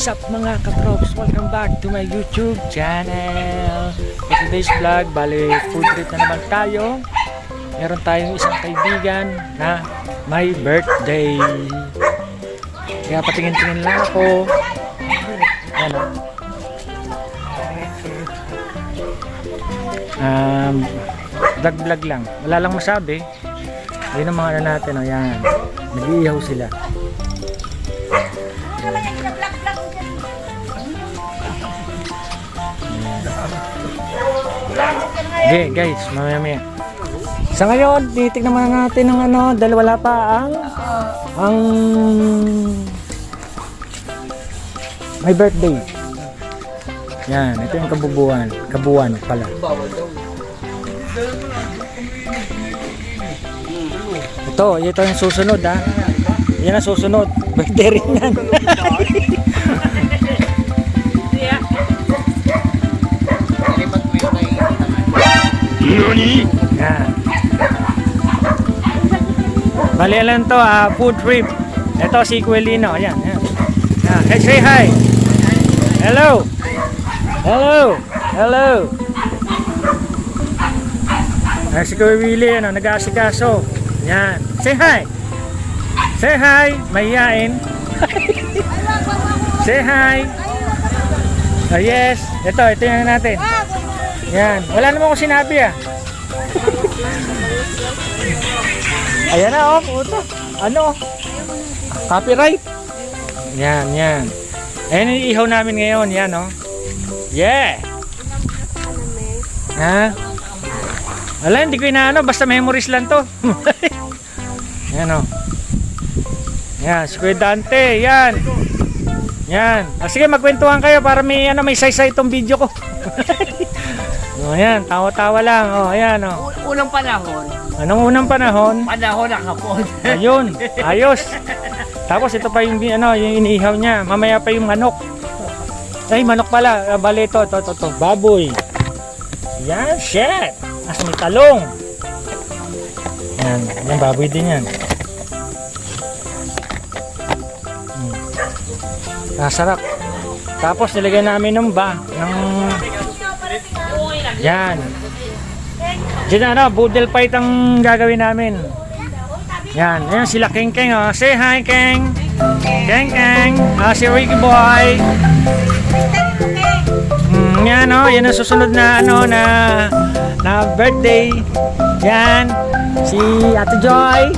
what's up mga katrops? Welcome back to my YouTube channel. For today's vlog, bali food trip na naman tayo. Meron tayong isang kaibigan na may birthday. Kaya patingin-tingin lang ako. Ano? Vlog lang. Wala lang masabi. Yun ang mga ano natin. O yan. Nag-iihaw sila. Okay guys, mamaya. Sa ngayon, titignan muna natin ng ano, dahil wala pa ang my birthday. Yan, ito yung kabuuan pala. Ito yung susunod ha. Yan ang susunod. Birthday rin yan. Yan. Bali lang to, food trip. Ito si Quelino. Ayan, ayan. Hey, say hi. Hello. Hello. Hello. Si Kuya Willie, nag-aasikaso. Yan. Say hi. Say hi. Mahihain. Say hi. Oh, yes. Ito yung natin. Yan. Wala naman ko sinabi Ayan na puto. Ano? Copyright. Yan. Ayan yung ihaw namin ngayon. Yan Yeah. Ha? Wala, hindi ko inaano. Basta memories lang to. Yan Yan, si Kuya Dante. Yan. Sige, magkwentuhan kayo para may say-say itong video ko. Ayan, tawa-tawa lang. Ayan Unang panahon. Anong unang panahon? Panahon ng hapon. Ayun, ayos. Tapos ito pa yung yung inihaw niya. Mamaya pa yung manok. Ay, manok pala. Bale ito. Baboy. Yan, shit. As may talong. Yan baboy din yan. Sarap. Tapos nilagyan namin ng yan. Diyan boodle fight ang gagawin namin. Yan, ayan sila Keng. Say hi Keng. Keng. Si Ricky Boy. Yan yan ang susunod na na birthday. Yan, si Ate Joy.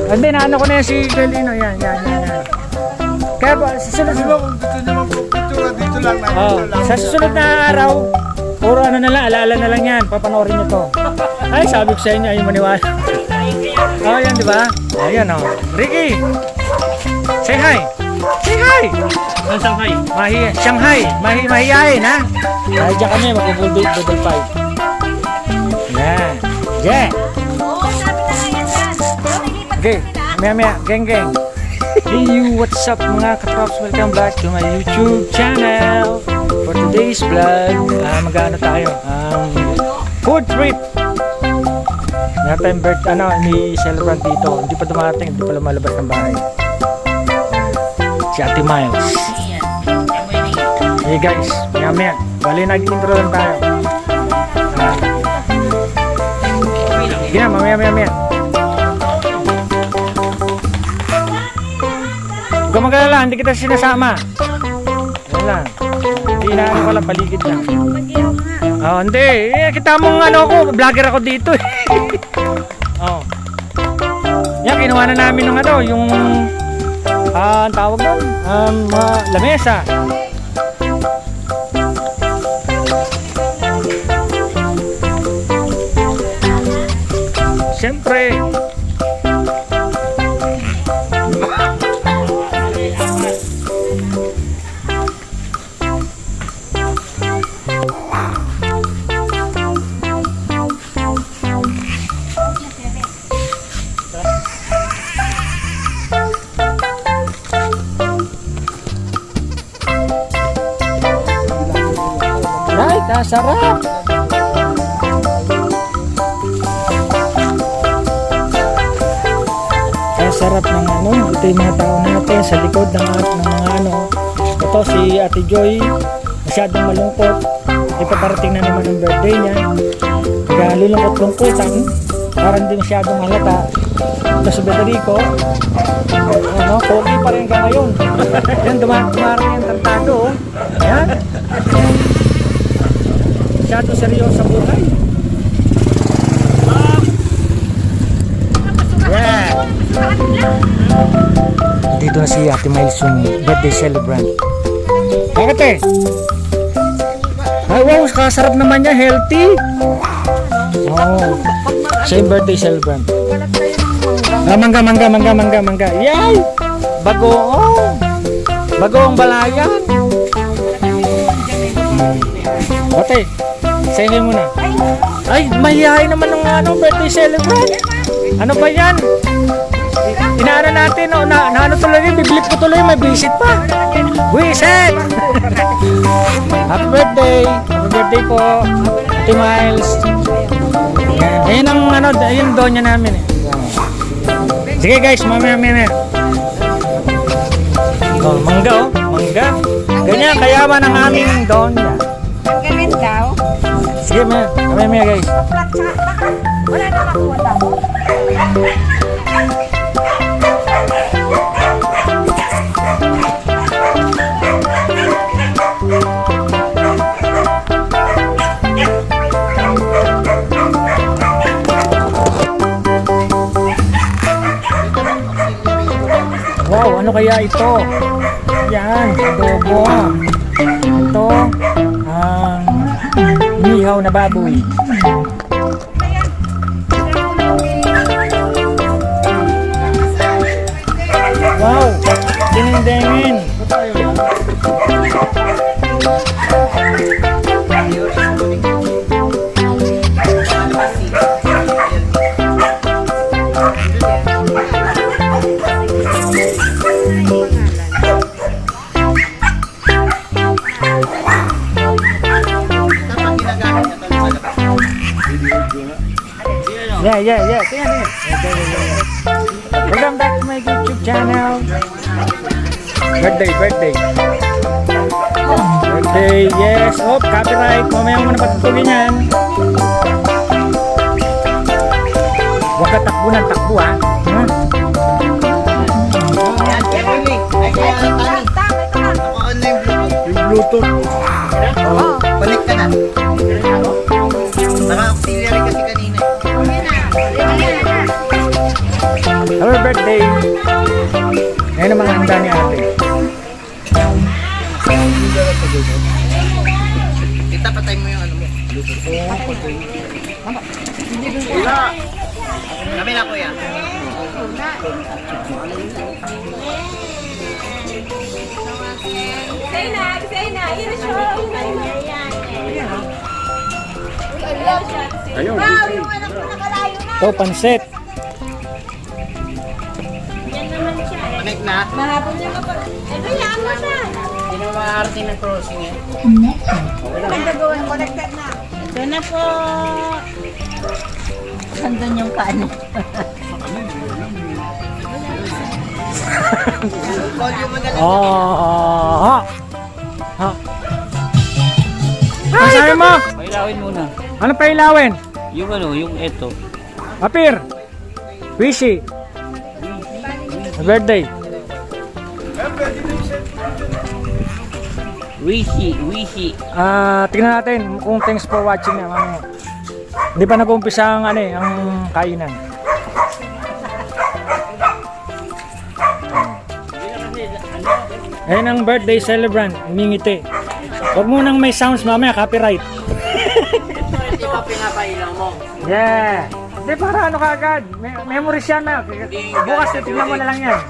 Hindi na ko na yan si Galino. Yan. Kaya ba, susunod dito lang sa susunod na araw, puro alaala na lang yan, papanoorin nyo to. Ay, sabi ko sa inyo, ay maniwala. Yan diba? Ayan Ricky, say hi. Say hi. Shanghai. Shanghai. Mahihayin ha. Ay, dyan kami, mag-budol fight. Yan. Yeah. Okay, maya, geng. Hey you, what's up mga katrops? Welcome back to my YouTube channel. For today's vlog, mag-ano tayo? Food trip. May celebrant dito. Hindi pa dumating, hindi pa lumalabas ng bahay. Si Ate Miles. Hey guys, maya. Bali nag-intro lang tayo. Sige na, maya. Huwag magalala, hindi kita sinasama. Yan lang. Hindi inaano ko lang, paligid lang. Hindi. Kita mong vlogger ako dito Yan, kinuha na namin ng yung tawag doon, lamesa. Siyempre. Sarap. sarap ng ano. Ito yung mga tao natin sa likod ng mga ano. Ito si Ate Joy, masyadong malungkot. Ipaparating na naman ang birthday niya. Kaya lulungkot-lungkutan, parang hindi masyadong halata. Ito si Federico, ano, pogi pa rin hanggang ngayon. Yan, dumarang yung tartado. Oh. Yan. Masyadong seryoso sa buhay. Yeah. Dito na si Ate Miles yung birthday celebrant. Bakit eh? Ay wow, kasarap naman niya, healthy. Oh, siya yung birthday celebrant. Ah, mangga. Yay! Bagoong! Bagoong balayan! Ate, say mo na. Ay, mahihayin naman ng ano, birthday celebrant. Ano ba yan? Inaano natin, no? Ano tuloy, biblip ko tuloy, may visit pa. Visit! Happy birthday! Happy birthday po, Ate Miles. Ayun ang ano, ayun donya namin eh. Sige guys, mamaya. Oh, mangga oh, mangga. Ganyan, kayaman ang aming donya. Ang galing daw. Sige, mamaya guys. Wala na nakuha daw. Wow, ano kaya ito? Yan, adobo. Ito, ang inihaw na baboy. Wow, dinindengin. Yeah. Tingnan. Welcome back to my YouTube channel. Birthday. Yes. Oh, copyright. Mamaya mo na patutugin yan. Huwag ka takbo ng takbo, ha? Yung Bluetooth. Oh, balik ka na. Naka-auxiliary kasi kanina. Happy birthday. Ngayon naman ang handa ni ate. Kita, patay mo yung ano mo. Wala. Kami na kuya. Say na. Yun na siya. Ayun. Wow, yung anak ko nakalayo na. Ito, pansit. Yan naman siya. Connect na. Mahapon niya pa. Bayaan mo siya. Hindi na maaarte ng crossing eh. Ang gagawin, connected na. Ito na po. Sandun yung kaano. Volume mo na lang. Oh. Ha. Ano sabi mo? Pailawin muna. Ano pa ilawin? Yung ano, yung eto. Apir. Wishy. Birthday. Wishi. Tingnan natin kung thanks for watching na mamaya. Hindi pa nag-umpisa ang ano ang kainan. Ayun ang birthday celebrant, umingiti. Huwag mo nang may sounds mamaya, copyright. Ito pa pinapailaw mo. Yeah. Hindi para ano kaagad, memory siya na. Bukas titignan mo na lang yan.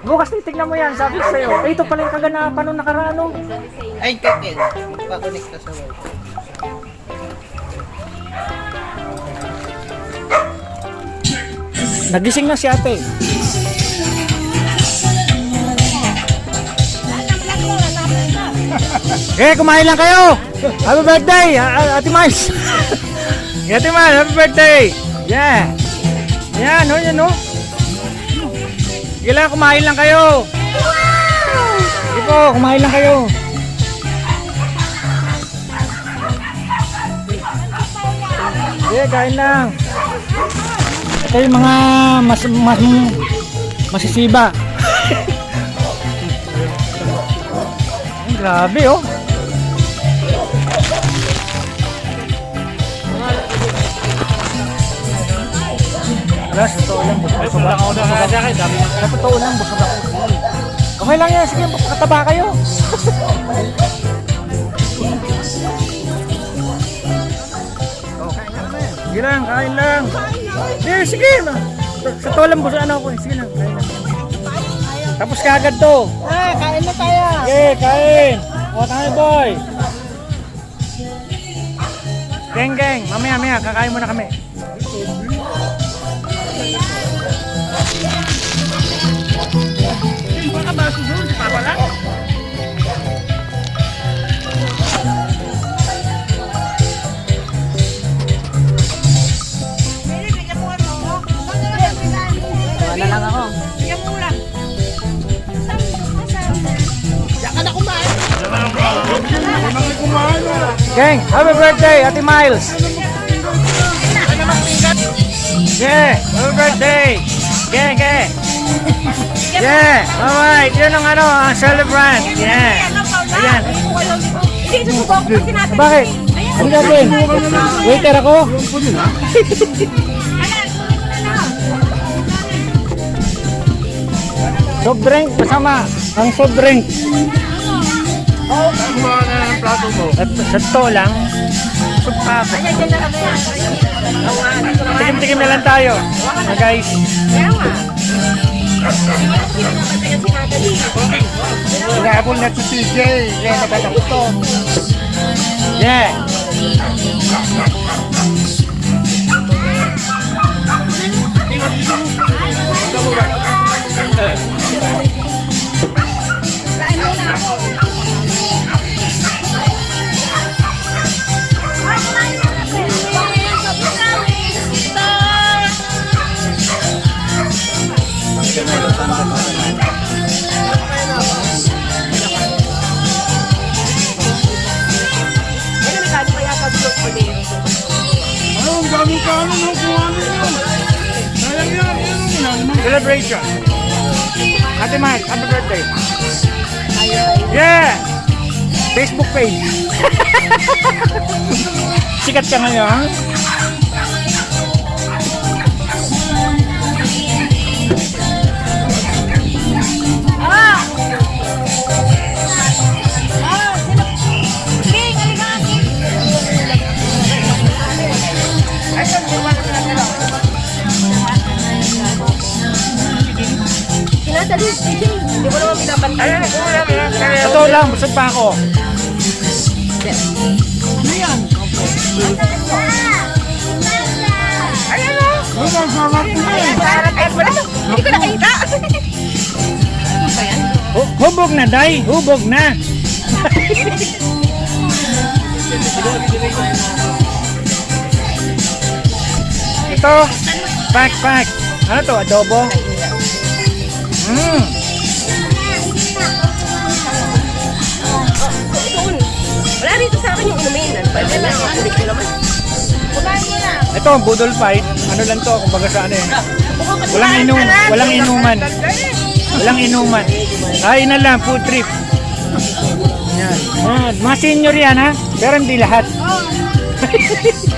Bukas titignan mo yan, sabi ko sa'yo. Eh, ito pala yung kaganapan nung nakaraan. No? Ay, Kevin. Pa-connect ka sa wall. Nagising na si ate. Kumain lang kayo. Happy birthday, Ate Miles. Ate Miles, happy birthday. Yeah. Yan, no, yan, no. Sige lang, kumain lang kayo. Sige po, kumain lang kayo. Sige, kain lang. Ito yung mga masisiba. Ay, grabe oh. Wala, sa totoo lang, busog ako. Sa totoo lang, busog ako. Okay lang yan, sige, magpakataba kayo. Sige lang, kain lang. Sige, sa totoo lang, busog ano ako. Sige lang, kain lang. Tapos kagad to. Kain na tayo. Sige, kain. O, tayo boy. Geng, mamaya, kakain muna kami. Wala lang ako. Geng, happy birthday, Ate Miles. Yeah, happy birthday. Geng. Yeah, alright, yun ang ano, ang celebrant. Yeah. Ayan. Hindi, susubukan ko kasi natin. Bakit? Ano gagawin? Waiter ako? Soft drink, kasama ang soft drink. At sa to lang, sugpa ako. Tikim-tikim na lang tayo. Guys. Nag-aapol na si TJ. Kaya nagkakaputo. Yeah. Celebration. Ate Mike, happy birthday. Yeah. Facebook page. Sikat ka ngayon. Hindi mo naman pinapantay. Totoo lang, busog pa ako. Hindi ko nakita. Hubog na, Day. Hubog na. Ito, pack. Ano to, adobo? Wala rito sa akin yung inumin. Pwede na, kulit ko naman. Kumain mo na. Ito, budol fight. Ano lang to, kumbaga sa ano eh. Walang inuman. Walang inuman. Ay na lang, food trip. Yan. Yan. Mga senior yan ha, pero hindi lahat.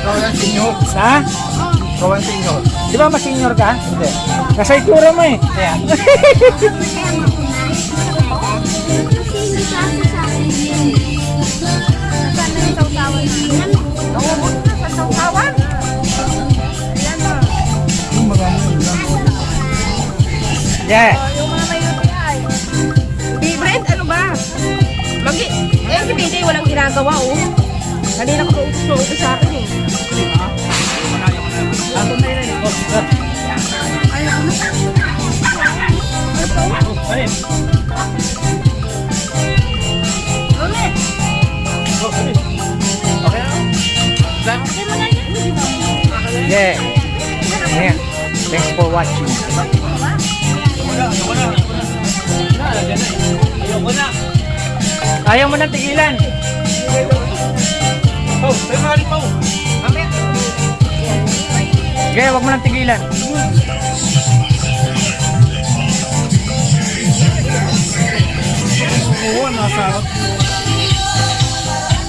Kawalan senior. Ha? Kawalan senior. Di ba mas senior ka? Hindi. Nasa itura mo eh. Kaya. Yeah. Yung mga may UTI. Different, ano ba? Si BJ walang ginagawa, oh. Kanina ko pautos sa akin, eh. Yeah. Yeah. Thanks for watching. Ayaw mo nang tigilan. Okay, wag mo nang tigilan.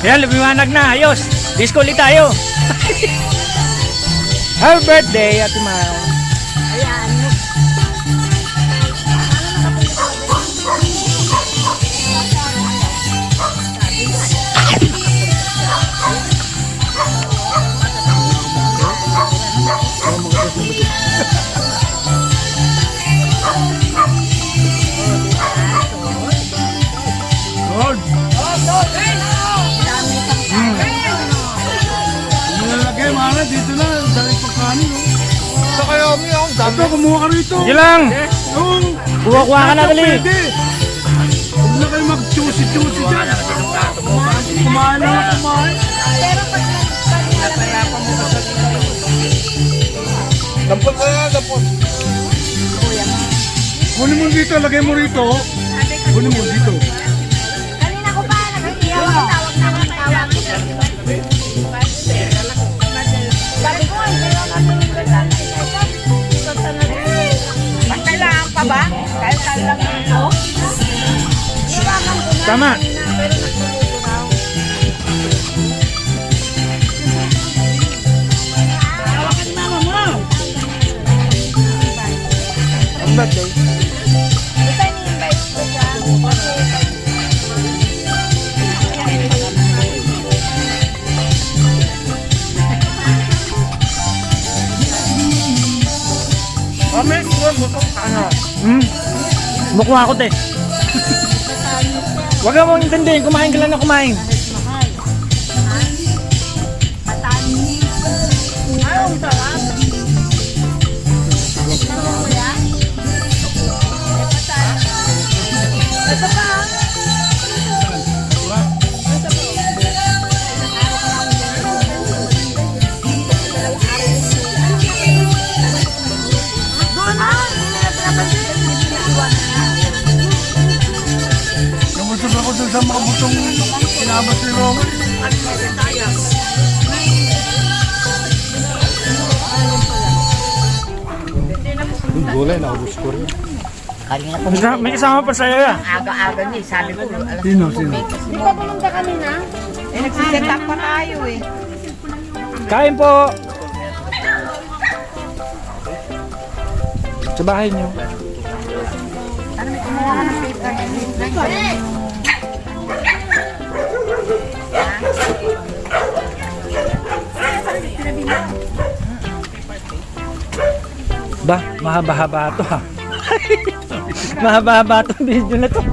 Yan, lumiwanag na. Ayos. Disco ulit tayo. Happy birthday, Ate Mau. Nilalagay, mana, dito na. Dali pagkanin, no? Ito kayo, ang dami. Ito, kumuha ka rito. Sige lang. Yung... Kuha-kuha ka na dali. Pwede. Huwag na kayo mag-juicy-juicy dyan. Kumain na, kumain. Dampot ka na, dampot. Kunin mo dito, lagay mo rito. Kunin mo dito. Kanina ko pa, nag-iyaw ako, tawag na ako, tawag. Sabi ko, hindi ako kailangan pa ba? Kahit saan lang ito? Iwakan ko na. Tama. Pero nagtuluto na ako. Tawakan mama mo. Ang birthday. Ito ni-invite ko siya. Mukha ako, te. Huwag mo intindihin. Kumain ka lang na kumain. Ang sarap. Ito pa. Doon na. Nabusog ako dun sa mga butong sinabas ni Roman. Yung gulay, nakabus ko rin. May kasama pa sa'yo ya. Aga-aga niya, sabi ko. Sino, sino? Di ba pumunta kanina? Eh, nagsiset up pa tayo eh. Kain po. Sa bahay niyo. Ba, mahaba-haba to ha. Mahaba-haba itong video na to.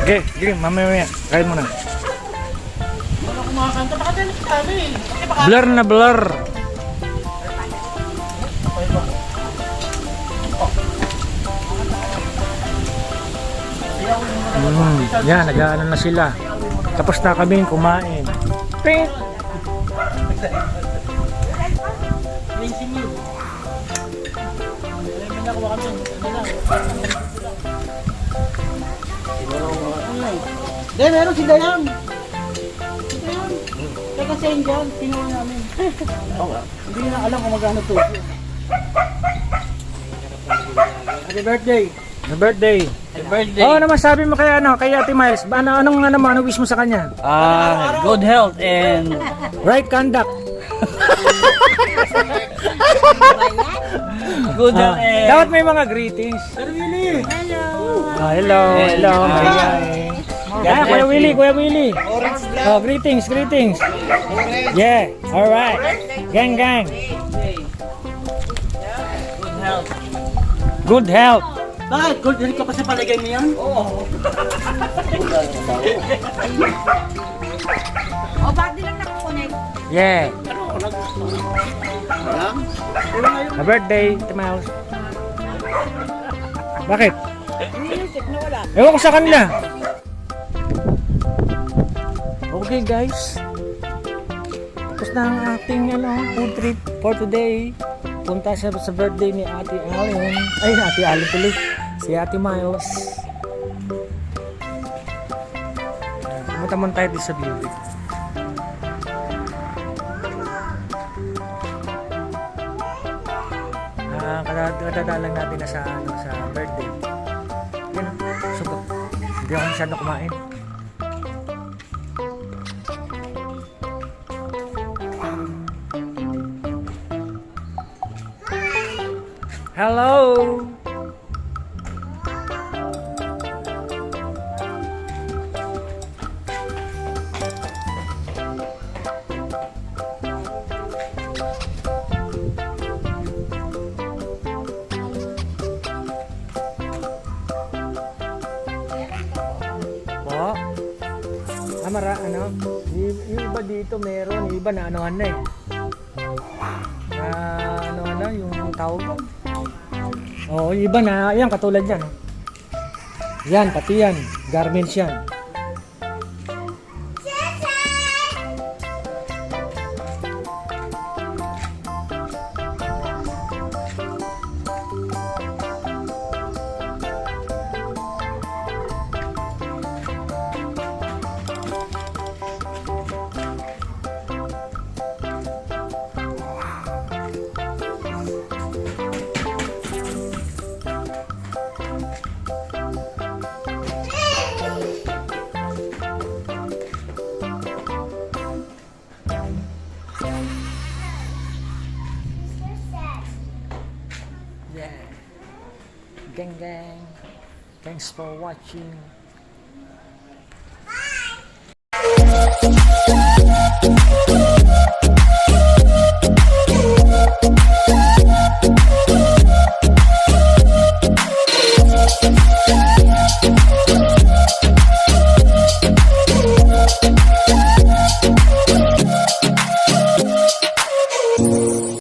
Okay, sige, mamaya. Kain mo na. Blur na blur. Yan, nag-aano na sila. Tapos na kami kumain. Ping! Hindi, meron si Dayang. Teka sa inyo, pinuha namin. Hindi na alam kung magkano to. Happy birthday. Happy birthday. Happy birthday. Oh, ano masabi mo kay Ate Miles? Ano wish mo sa kanya? Good health and Right conduct. good health and Dapat may mga greetings. Hello. Hello. Yeah, Kuya Willie. Oh, greetings. Yeah, all right. Gang. good health. Good health. Bakit? Gold ka pa sa palagay mo yan? Oo. O, ba't di lang nakakonect? Yeah. Happy birthday, Ate Miles. Bakit? Ewan ko sa kanila. Okay guys. Tapos na ang ating food trip for today. Pupunta siya sa birthday ni Ate Allen. Ay, Ate Allen tuloy. Si Ate Miles. Pumunta muna tayo dito sa building. Kadadalang natin na sa, sa birthday. Yan, sugot. Hindi ako masyado kumain. Hello! Po? Ano? Yung iba dito meron, yung iba na anuhan na eh. Na anuhan na, yung tawag mo. Oo, yung iba na, yan katulad yan. Oh. Yan, pati yan. Garments yan. Yeah. Gang gang. Thanks for watching.